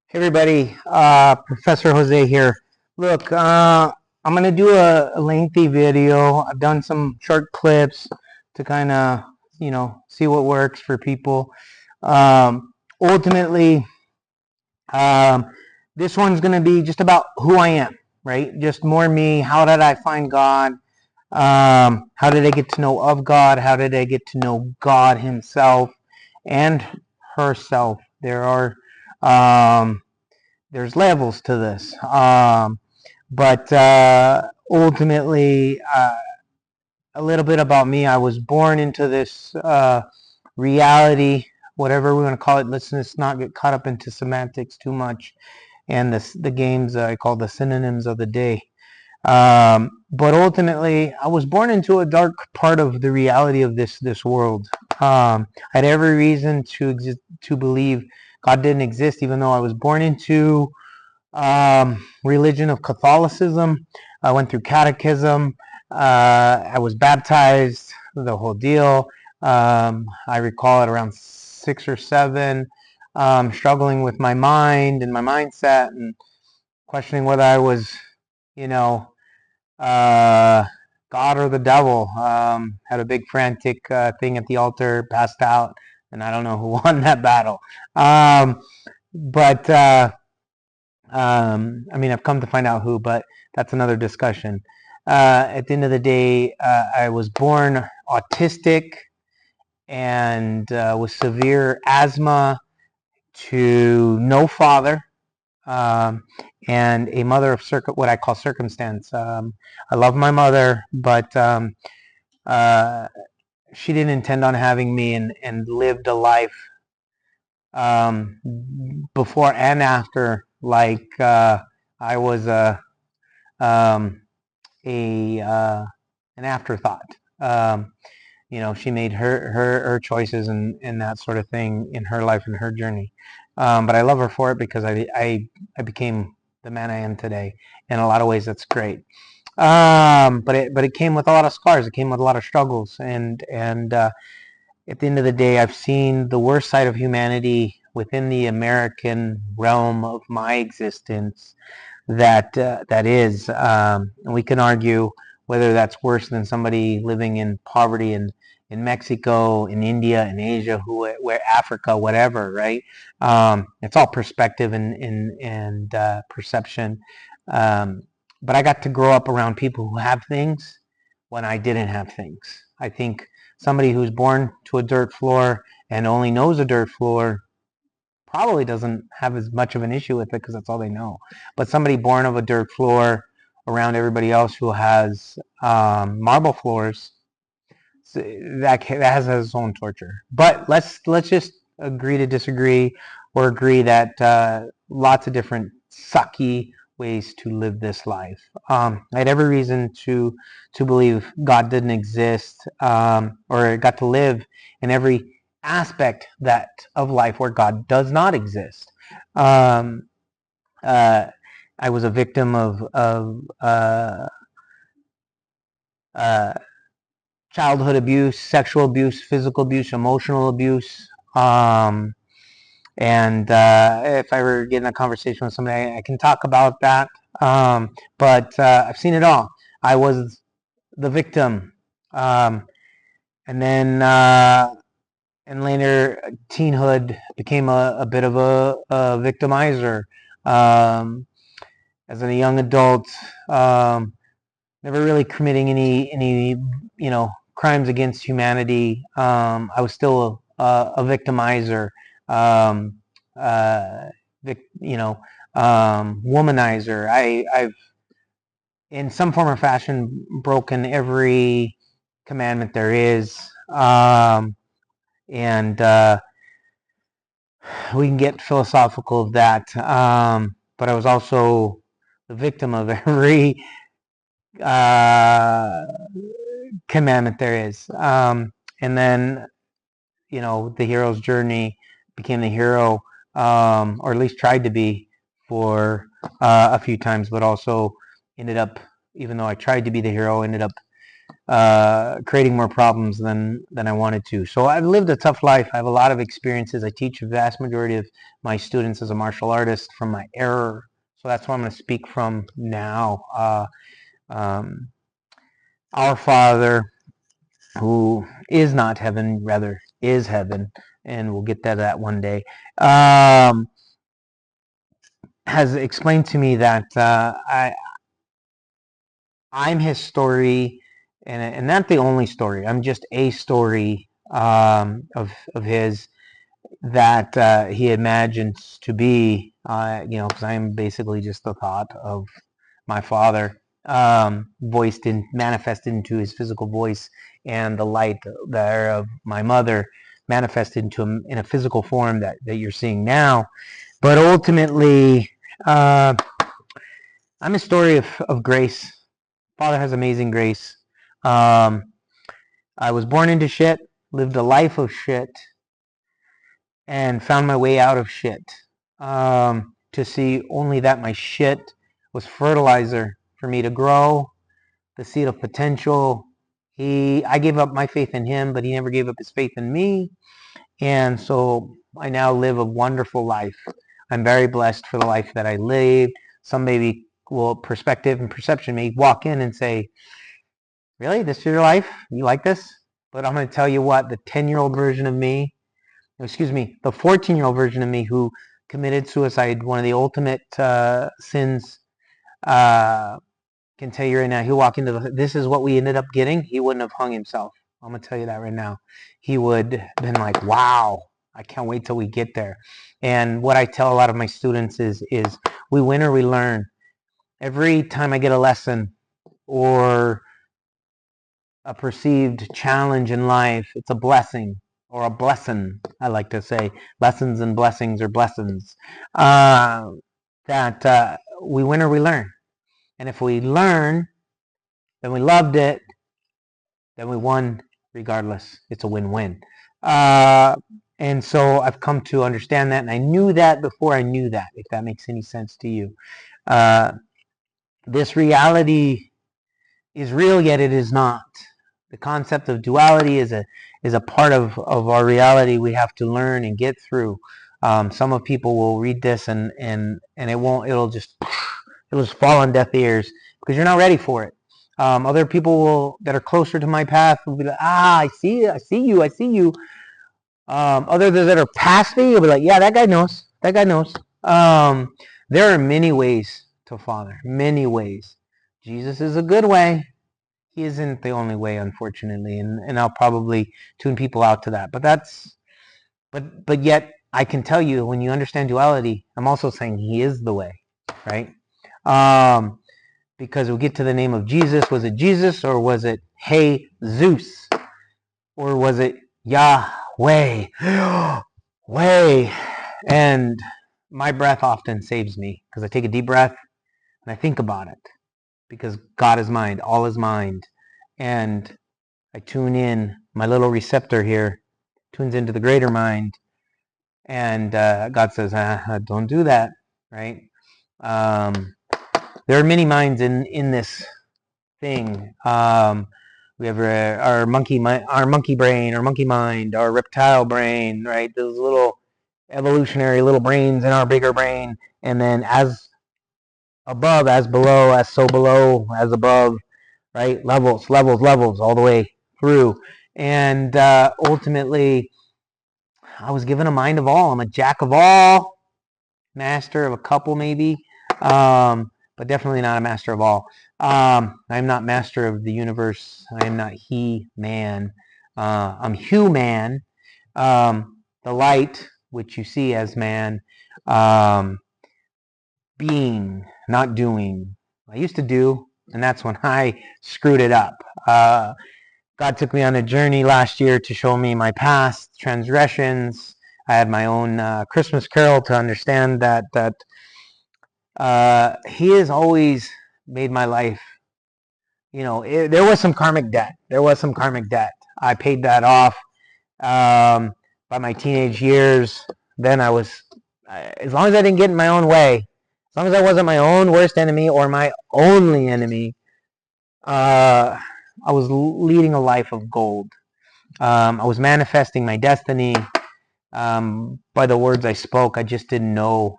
Hey everybody, Professor Jose here. Look, I'm gonna do a lengthy video. I've done some short clips to kind of, see what works for people. Ultimately, um, this one's gonna be just about who I am, right? Just more me. How did I find God? How did I get to know of God? How did I get to know God Himself and herself? Um, there's levels to this. But ultimately, a little bit about me. I was born into this reality, whatever we want to call it. Let's not get caught up into semantics too much and the games I call the synonyms of the day. But ultimately, I was born into a dark part of the reality of this world. I had every reason to believe God didn't exist, even though I was born into religion of Catholicism. I went through catechism. I was baptized, the whole deal. I recall at around 6 or 7, struggling with my mind and my mindset and questioning whether I was, you know, uh, God or the devil. Had a big frantic thing at the altar, passed out, and I don't know who won that battle. But I mean, I've come to find out who, but that's another discussion. At the end of the day, I was born autistic and with severe asthma to no father, um, and a mother of what I call circumstance. I love my mother, but uh, she didn't intend on having me and lived a life um, before and after like I was um, a an afterthought. Um, she made her choices and that sort of thing in her life and her journey. But I love her for it because I became the man I am today. In a lot of ways, that's great. But it came with a lot of scars. It came with a lot of struggles, and at the end of the day, I've seen the worst side of humanity within the American realm of my existence. That is, and we can argue whether that's worse than somebody living in poverty in Mexico, in India, in Asia, where Africa, whatever, right? It's all perspective and perception. Um, but I got to grow up around people who have things when I didn't have things. I think somebody who's born to a dirt floor and only knows a dirt floor probably doesn't have as much of an issue with it because that's all they know. But somebody born of a dirt floor around everybody else who has marble floors, that has its own torture. But let's just agree to disagree, or agree that lots of different sucky ways to live this life. I had every reason to believe God didn't exist, or got to live in every aspect that of life where God does not exist. Um, uh, I was a victim of uh, childhood abuse, sexual abuse, physical abuse, emotional abuse. And if I ever get in a conversation with somebody, I can talk about that. But I've seen it all. I was the victim. Um, and then and later teenhood became a bit of a victimizer. Um, as a young adult, never really committing any crimes against humanity. I was still a victimizer, um, uh, womanizer. I've in some form or fashion broken every commandment there is, and we can get philosophical of that. But I was also the victim of every uh, commandment there is. And then, the hero's journey became the hero, or at least tried to be for a few times, but also ended up, even though I tried to be the hero, ended up creating more problems than I wanted to. So I've lived a tough life. I have a lot of experiences. I teach a vast majority of my students as a martial artist from my error. So that's what I'm going to speak from now. Our Father, who is not heaven, rather is heaven, and we'll get to that one day, has explained to me that I'm his story, and not the only story. I'm just a story of his that he imagines to be, because I'm basically just the thought of my Father, manifested into his physical voice, and the light there of my mother manifested into him in a physical form that you're seeing now. But ultimately, I'm a story of grace. Father has amazing grace. I was born into shit, lived a life of shit, and found my way out of shit. To see only that my shit was fertilizer for me to grow, the seed of potential. I gave up my faith in him, but he never gave up his faith in me. And so I now live a wonderful life. I'm very blessed for the life that I lived. Some maybe perspective and perception may walk in and say, really, this is your life? You like this? But I'm going to tell you what, the 10-year-old version of me, the 14-year-old version of me who committed suicide, one of the ultimate sins, can tell you right now, he'll walk into this is what we ended up getting. He wouldn't have hung himself. I'm going to tell you that right now. He would have been like, wow, I can't wait till we get there. And what I tell a lot of my students is we win or we learn. Every time I get a lesson or a perceived challenge in life, it's a blessing or a blessing, I like to say. Lessons and blessings or blessings. That we win or we learn. And if we learn, then we loved it, then we won regardless. It's a win-win. And so I've come to understand that, and I knew that before I knew that, if that makes any sense to you. This reality is real, yet it is not. The concept of duality is a part of our reality we have to learn and get through. Some of people will read this and it'll just fall on deaf ears because you're not ready for it. Other people that are closer to my path will be like, I see you. Others that are past me will be like, yeah, that guy knows. There are many ways to Father, many ways. Jesus is a good way. He isn't the only way, unfortunately, and I'll probably tune people out to that. But yet I can tell you, when you understand duality, I'm also saying he is the way, right? Because we'll get to the name of Jesus. Was it Jesus or was it Hey Zeus? Or was it Yahweh? Way. And my breath often saves me because I take a deep breath and I think about it. Because God is mind, all is mind. And I tune in, my little receptor here tunes into the greater mind. And God says, don't do that, right? There are many minds in this thing. We have our monkey brain, our monkey mind, our reptile brain, right? Those little evolutionary little brains in our bigger brain. And then as above, as below, as so below, as above, right? Levels, all the way through. And ultimately, I was given a mind of all. I'm a jack of all, master of a couple maybe, but definitely not a master of all. I'm not master of the universe. I am not he-man. I'm human. The light, which you see as man, being, not doing. I used to do, and that's when I screwed it up. God took me on a journey last year to show me my past transgressions. I had my own Christmas carol to understand that he has always made my life, there was some karmic debt. I paid that off by my teenage years. Then I was, as long as I didn't get in my own way, as long as I wasn't my own worst enemy or my only enemy, I I was leading a life of gold. I was manifesting my destiny by the words I spoke. I just didn't know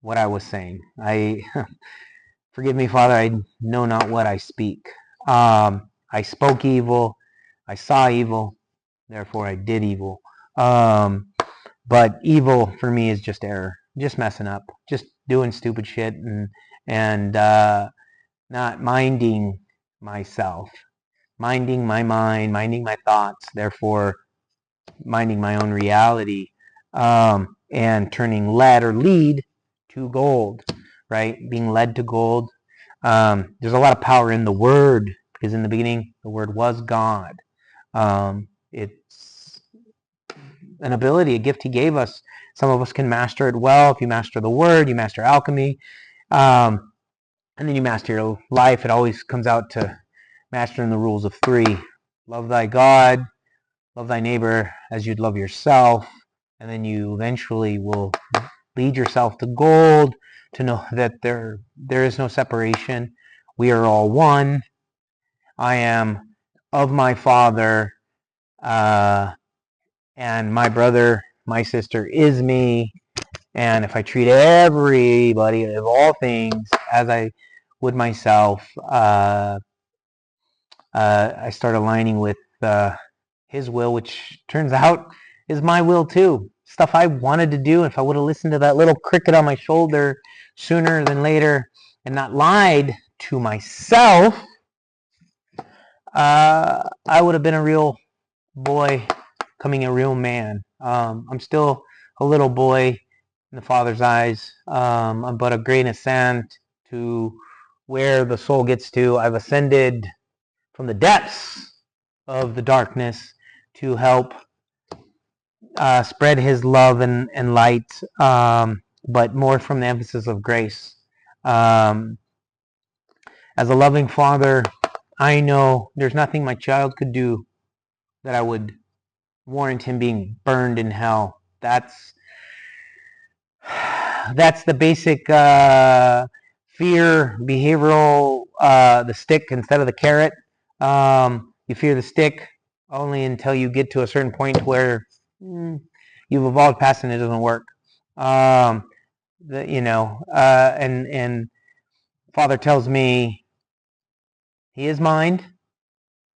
what I was saying. Forgive me, Father, I know not what I speak. I spoke evil. I saw evil. Therefore, I did evil. But evil for me is just error, just messing up, just doing stupid shit and not minding myself, minding my mind, minding my thoughts, therefore minding my own reality, and turning lead to gold, right? Being led to gold. There's a lot of power in the word, because in the beginning the word was God. It's an ability, a gift he gave us. Some of us can master it well. If you master the word, you master alchemy, and then you master your life. It always comes out to mastering the rules of three. Love thy God, love thy neighbor as you'd love yourself, and then you eventually will lead yourself to gold, to know that there is no separation. We are all one. I am of my Father, and my brother, my sister is me. And if I treat everybody of all things as I would myself, I start aligning with his will, which turns out is my will too. Stuff I wanted to do. If I would have listened to that little cricket on my shoulder sooner than later and not lied to myself, I would have been a real boy becoming a real man. I'm still a little boy in the Father's eyes. I'm but a grain of sand to where the soul gets to. I've ascended from the depths of the darkness to help spread his love and light, but more from the emphasis of grace. As a loving father, I know there's nothing my child could do that I would warrant him being burned in hell. That's the basic fear behavioral, the stick instead of the carrot. You fear the stick only until you get to a certain point where you've evolved past and it doesn't work. And Father tells me he is mind,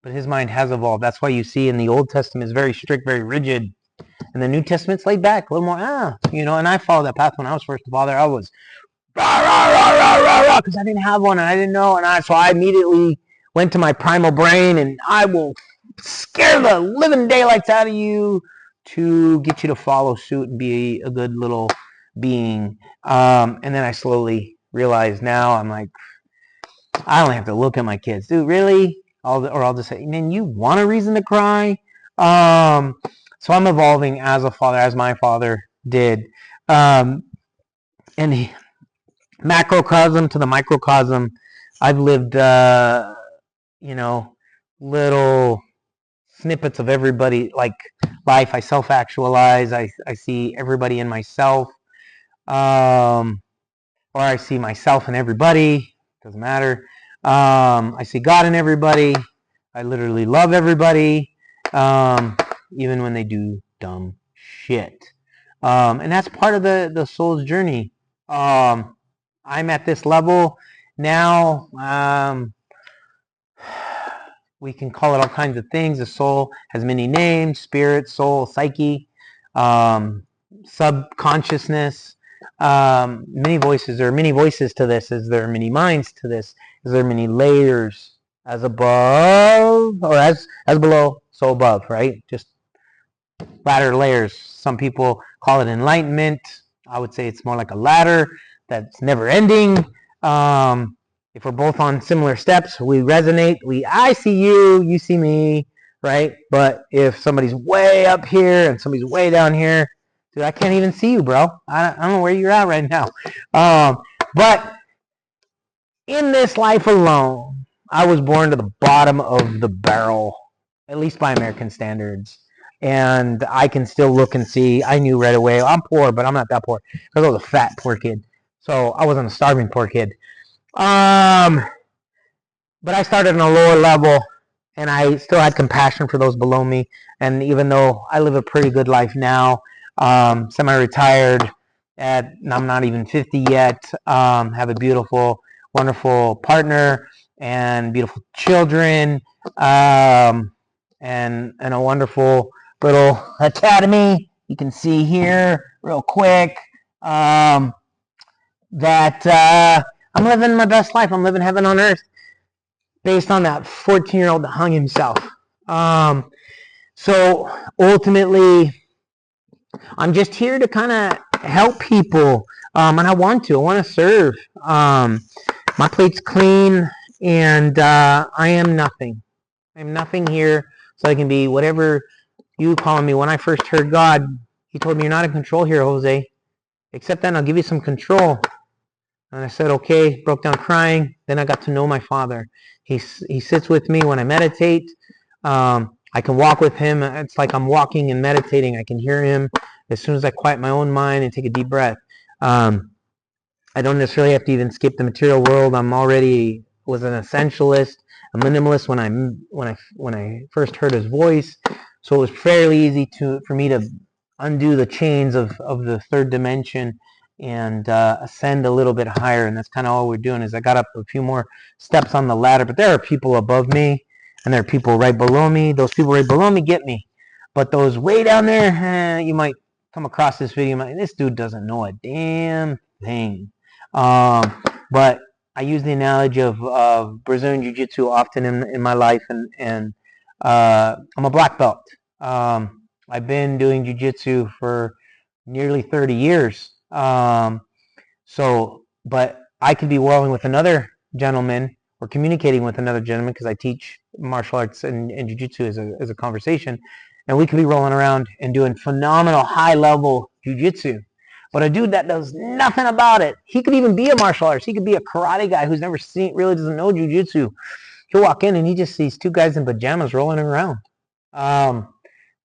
but his mind has evolved. That's why you see in the Old Testament is very strict, very rigid. And the New Testament's laid back, a little more, and I followed that path when I was first a father. I was because I didn't have one and I didn't know, so I immediately went to my primal brain and I will scare the living daylights out of you to get you to follow suit and be a good little being. And then I slowly realized now I'm like, I only have to look at my kids. Dude, really? I'll just say, man, you want a reason to cry? So I'm evolving as a father, as my father did. And the macrocosm to the microcosm, I've lived, little snippets of everybody, like life. I self-actualize. I see everybody in myself. Or I see myself in everybody. Doesn't matter. I see God in everybody. I literally love everybody, even when they do dumb shit. And that's part of the soul's journey. I'm at this level now. We can call it all kinds of things. The soul has many names: spirit, soul, psyche, subconsciousness. Many voices. There are many voices to this. Is there many minds to this? Is there many layers? As above, or as below, so above, right? Just ladder layers. Some people call it enlightenment. I would say it's more like a ladder that's never ending. If we're both on similar steps, we resonate. I see you, you see me, right? But if somebody's way up here and somebody's way down here, dude, I can't even see you, bro. I don't know where you're at right now. But in this life alone, I was born to the bottom of the barrel, at least by American standards. And I can still look and see. I knew right away. I'm poor, but I'm not that poor. Because I was a fat, poor kid. So I wasn't a starving, poor kid. But But I started on a lower level, and I still had compassion for those below me. And even though I live a pretty good life now, semi-retired, I'm not even 50 yet, have a beautiful, wonderful partner and beautiful children, and a wonderful little academy. You can see here real quick that I'm living my best life. I'm living heaven on earth based on that 14-year-old that hung himself. So ultimately, I'm just here to kind of help people, and I want to serve. My plate's clean, and I am nothing. I'm nothing here, so I can be whatever you call me. When I first heard God, He told me, "You're not in control here, Jose. Accept that, and I'll give you some control." And I said, okay, broke down crying. Then I got to know my Father. He sits with me when I meditate. I can walk with Him. It's like I'm walking and meditating. I can hear Him as soon as I quiet my own mind and take a deep breath. I don't necessarily have to even skip the material world. I'm already was an essentialist, a minimalist when I first heard His voice. So it was fairly easy for me to undo the chains of the third dimension and ascend a little bit higher. And that's kind of all we're doing. Is I got up a few more steps on the ladder, but there are people above me and there are people right below me. Those people right below me get me, but those way down there, you might come across this video, this dude doesn't know a damn thing. But I use the analogy of Brazilian Jiu-Jitsu often in my life, and I'm a black belt. I've been doing Jiu-Jitsu for nearly 30 years. But I could be whirling with another gentleman or communicating with another gentleman, because I teach martial arts and Jiu-Jitsu as a conversation, and we could be rolling around and doing phenomenal high-level Jiu-Jitsu. But a dude that knows nothing about it, he could even be a martial artist. He could be a karate guy who's never really doesn't know Jiu-Jitsu. He'll walk in and he just sees two guys in pajamas rolling around. And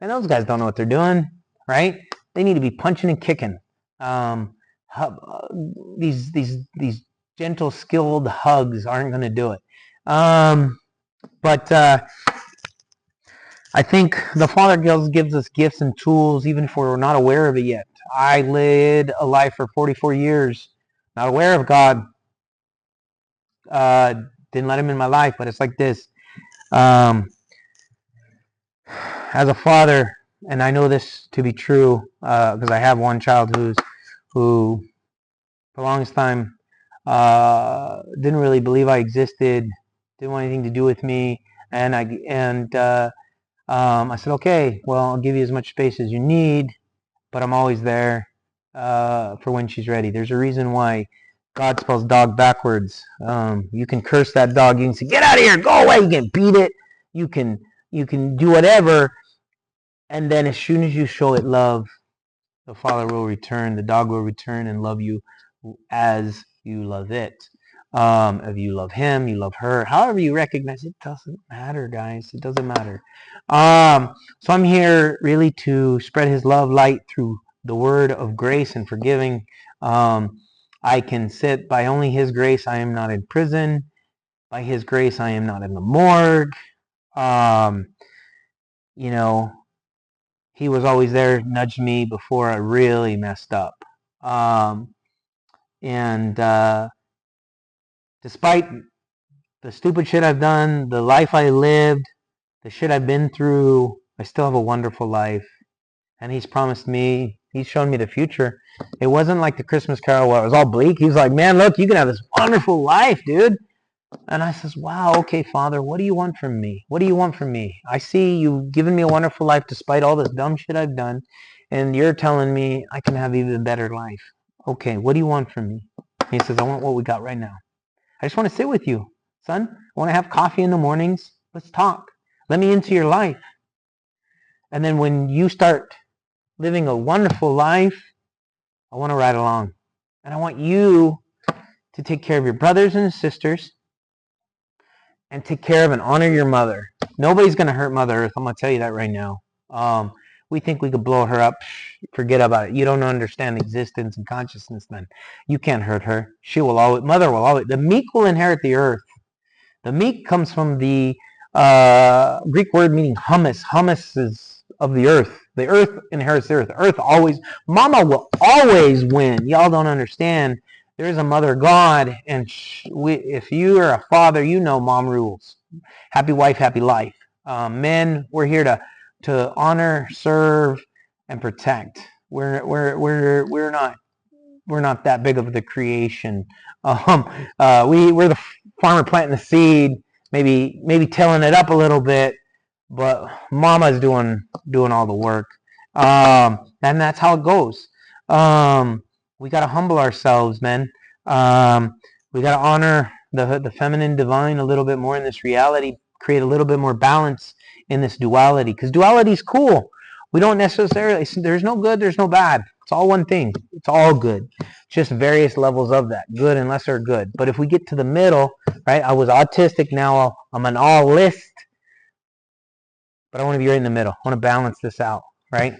those guys don't know what they're doing, right? They need to be punching and kicking. These gentle, skilled hugs aren't going to do it. But I think the Father gives us gifts and tools, even if we're not aware of it yet. I led a life for 44 years, not aware of God. Didn't let Him in my life, but it's like this. As a father, and I know this to be true because I have one child who for the longest time didn't really believe I existed, didn't want anything to do with me, and I said, okay, well, I'll give you as much space as you need, but I'm always there for when she's ready. There's a reason why God spells dog backwards. You can curse that dog. You can say, get out of here, go away. You can beat it. You can do whatever. And then as soon as you show it love, the Father will return, the dog will return and love you as you love it. If you love him, you love her. However you recognize it, doesn't matter, guys. It doesn't matter. So I'm here really to spread His love light through the word of grace and forgiving. I can sit by only His grace. I am not in prison. By His grace, I am not in the morgue. He was always there, nudged me before I really messed up. Despite the stupid shit I've done, the life I lived, the shit I've been through, I still have a wonderful life. And He's promised me, He's shown me the future. It wasn't like the Christmas Carol where it was all bleak. He was like, man, look, you can have this wonderful life, dude. And I says, wow, okay, Father, what do you want from me? What do you want from me? I see you've given me a wonderful life despite all this dumb shit I've done. And you're telling me I can have even better life. Okay, what do you want from me? He says, I want what we got right now. I just want to sit with you, son. I want to have coffee in the mornings. Let's talk. Let me into your life. And then when you start living a wonderful life, I want to ride along. And I want you to take care of your brothers and sisters and take care of and honor your mother. Nobody's going to hurt Mother Earth. I'm going to tell you that right now. We think we could blow her up. Forget about it. You don't understand existence and consciousness then. You can't hurt her. Mother will always, the meek will inherit the earth. The meek comes from the Greek word meaning humus. Humus is of the earth. The earth inherits the earth. The earth always, mama will always win. Y'all don't understand. There is a mother God, and if you are a father, you know mom rules. Happy wife, happy life. Men, we're here to honor, serve, and protect. We're not that big of the creation. We're the farmer planting the seed, maybe tilling it up a little bit, but mama's doing all the work. And that's how it goes. We got to humble ourselves, men. We got to honor the feminine divine a little bit more in this reality, create a little bit more balance in this duality, because duality is cool. We don't necessarily, there's no good, there's no bad. It's all one thing. It's all good. Just various levels of that, good and lesser good. But if we get to the middle, right, I was autistic, now I'm an all list, but I want to be right in the middle. I want to balance this out, right?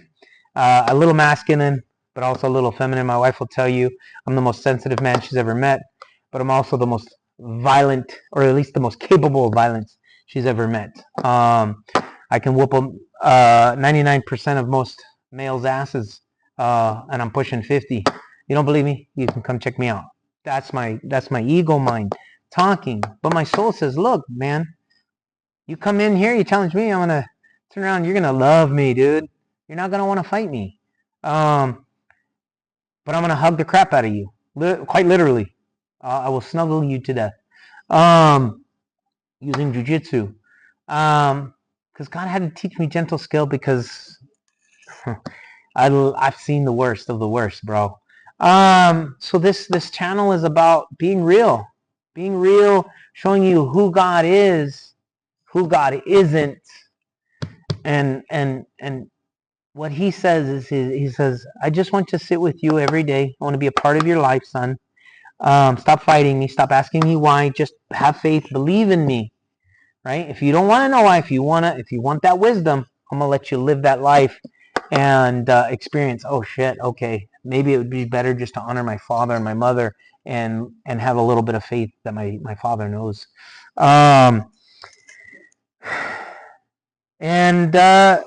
A little masculine, but also a little feminine. My wife will tell you I'm the most sensitive man she's ever met, but I'm also the most violent, or at least the most capable of violence she's ever met. I can whoop 99% of most males' asses, and I'm pushing 50. You don't believe me? You can come check me out. That's my ego mind talking. But my soul says, look, man, you come in here, you challenge me, I'm gonna turn around, you're gonna love me, dude. You're not gonna want to fight me. But I'm gonna hug the crap out of you. Quite literally. I will snuggle you to death. Using jujitsu. Because God had to teach me gentle skill, because I've seen the worst of the worst, bro. So this channel is about being real, showing you who God is, who God isn't, and what He says is He says, I just want to sit with you every day. I want to be a part of your life, son. Stop fighting me. Stop asking me why. Just have faith. Believe in me. Right? If you don't want to know why, if you want that wisdom, I'm gonna let you live that life and experience. Oh shit. Okay. Maybe it would be better just to honor my father and my mother and have a little bit of faith that my father knows. And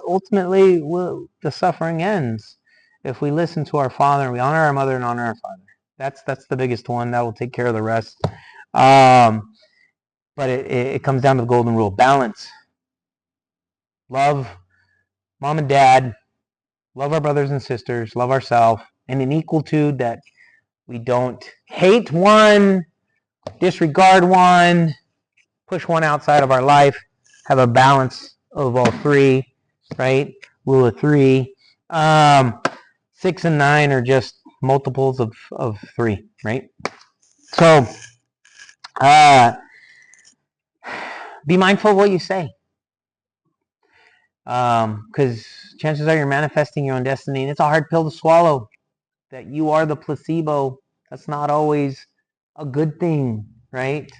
ultimately, the suffering ends if we listen to our father and we honor our mother and honor our father. That's the biggest one. That will take care of the rest. But it comes down to the golden rule: balance. Love mom and dad. Love our brothers and sisters. Love ourselves, and in equalitude, that we don't hate one, disregard one, push one outside of our life. Have a balance of all three, right? Rule of three. 6 and 9 are just multiples of 3, right? So, be mindful of what you say. Because chances are you're manifesting your own destiny, and it's a hard pill to swallow, that you are the placebo. That's not always a good thing, right?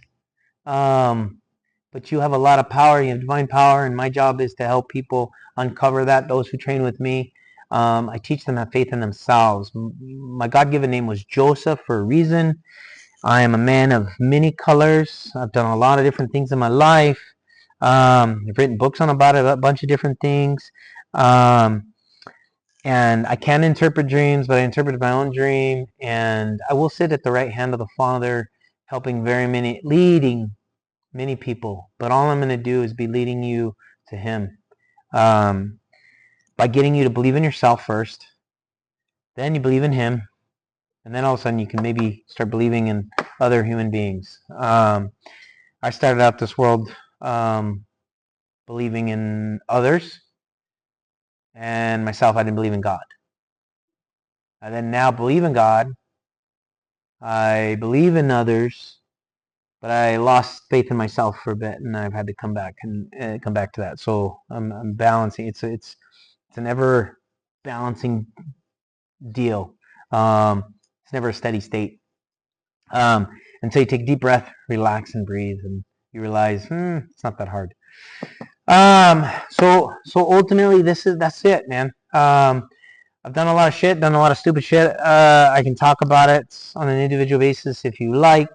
But you have a lot of power. You have divine power, and my job is to help people uncover that. Those who train with me, I teach them to have faith in themselves. My God-given name was Joseph for a reason. I am a man of many colors. I've done a lot of different things in my life. I've written books about it, a bunch of different things. And I can interpret dreams, but I interpreted my own dream. And I will sit at the right hand of the Father, leading many people. But all I'm going to do is be leading you to Him. By getting you to believe in yourself first. Then you believe in Him. And then all of a sudden you can maybe start believing in other human beings. I started out this world believing in others, and myself. I didn't believe in God. I then now believe in God. I believe in others, but I lost faith in myself for a bit, and I've had to come back to that. So I'm balancing. It's an ever balancing deal. It's never a steady state. Until you take a deep breath, relax, and breathe, and you realize it's not that hard. So ultimately, that's it, man. I've done a lot of shit, done a lot of stupid shit. I can talk about it on an individual basis if you like.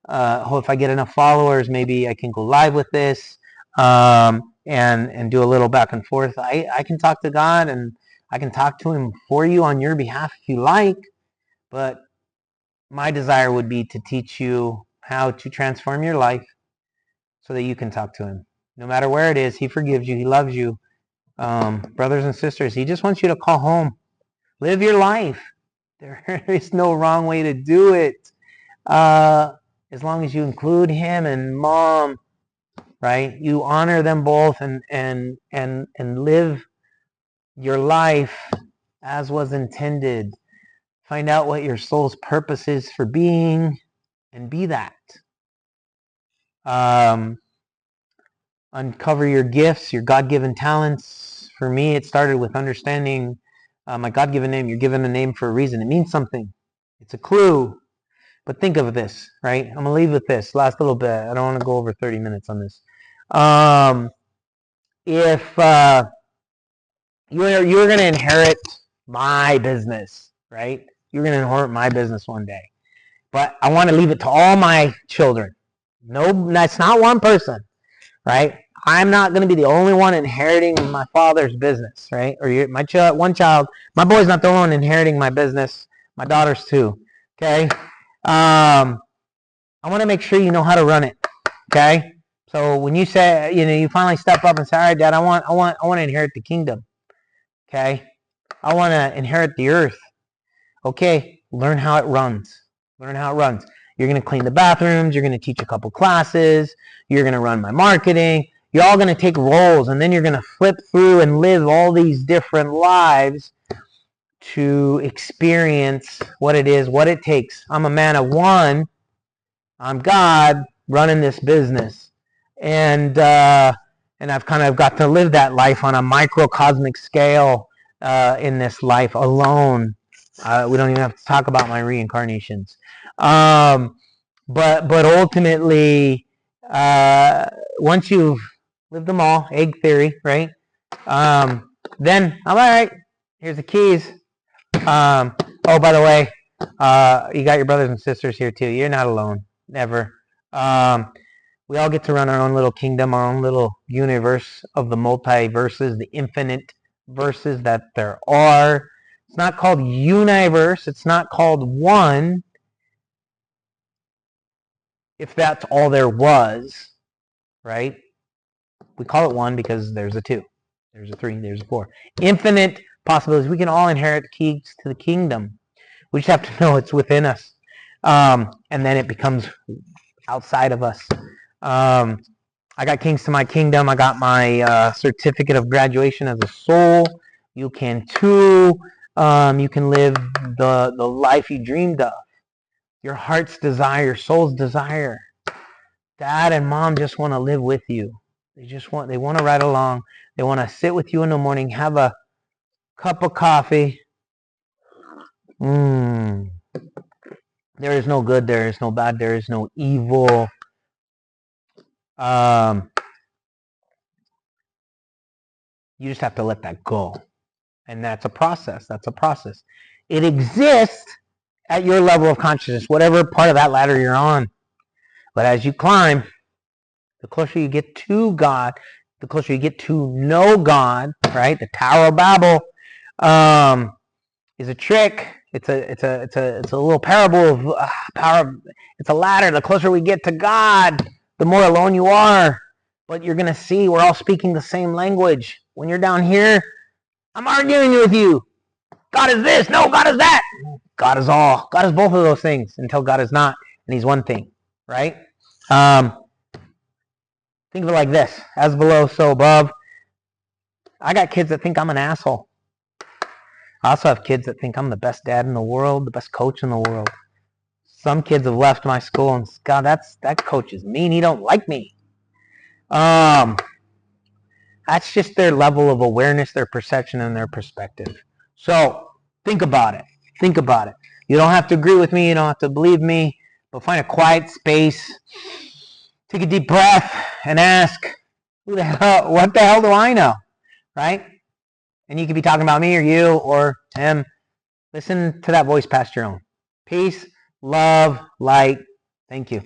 if I get enough followers, maybe I can go live with this, and do a little back and forth. I can talk to God, and I can talk to him for you on your behalf if you like, but my desire would be to teach you how to transform your life so that you can talk to him. No matter where it is, he forgives you. He loves you. Brothers and sisters, he just wants you to call home. Live your life. There is no wrong way to do it. As long as you include him and mom, right? You honor them both and live your life as was intended. Find out what your soul's purpose is for being and be that. Uncover your gifts, your God-given talents. For me, it started with understanding my God-given name. You're given a name for a reason. It means something. It's a clue. But think of this, right? I'm going to leave with this last little bit. I don't want to go over 30 minutes on this. If you're going to inherit my business, right? You're going to inherit my business one day. But I want to leave it to all my children. No, that's not one person, right? I'm not going to be the only one inheriting my father's business, right? Or one child. My boy's not the only one inheriting my business. My daughter's too. Okay. I want to make sure you know how to run it. Okay. So when you say, you finally step up and say, all right, Dad, I want to inherit the kingdom. Okay. I want to inherit the earth. Okay. Learn how it runs. Learn how it runs. You're going to clean the bathrooms. You're going to teach a couple classes. You're going to run my marketing. You're all going to take roles, and then you're going to flip through and live all these different lives to experience what it is, what it takes. I'm a man of one. I'm God running this business. And I've kind of got to live that life on a microcosmic scale in this life alone. We don't even have to talk about my reincarnations. But ultimately, once you've lived them all, egg theory, right? Then I'm all right. Here's the keys. Oh, by the way, you got your brothers and sisters here too. You're not alone. Never. We all get to run our own little kingdom, our own little universe of the multiverses, the infinite verses that there are. It's not called universe. It's not called one. If that's all there was, right? We call it one because there's a two, there's a three, there's a four. Infinite possibilities. We can all inherit the keys to the kingdom. We just have to know it's within us. And then it becomes outside of us. I got keys to my kingdom. I got my certificate of graduation as a soul. You can too. You can live the life you dreamed of. Your heart's desire, your soul's desire. Dad and mom just want to live with you. They want to ride along. They want to sit with you in the morning, have a cup of coffee. There is no good, there is no bad, there is no evil. You just have to let that go. And that's a process. It exists at your level of consciousness, whatever part of that ladder you're on. But as you climb, the closer you get to God, the closer you get to know God, right? The Tower of Babel is a trick. It's a little parable of power. It's a ladder. The closer we get to God, the more alone you are. But you're going to see we're all speaking the same language. When you're down here, I'm arguing with you. God is this. No, God is that. God is all. God is both of those things until God is not. And he's one thing, right? Think of it like this. As below, so above. I got kids that think I'm an asshole. I also have kids that think I'm the best dad in the world, the best coach in the world. Some kids have left my school and, God, that coach is mean. He don't like me. That's just their level of awareness, their perception, and their perspective. So think about it. Think about it. You don't have to agree with me. You don't have to believe me. But find a quiet space. Take a deep breath and ask, what the hell do I know? Right? And you could be talking about me or you or him. Listen to that voice past your own. Peace, love, light. Thank you.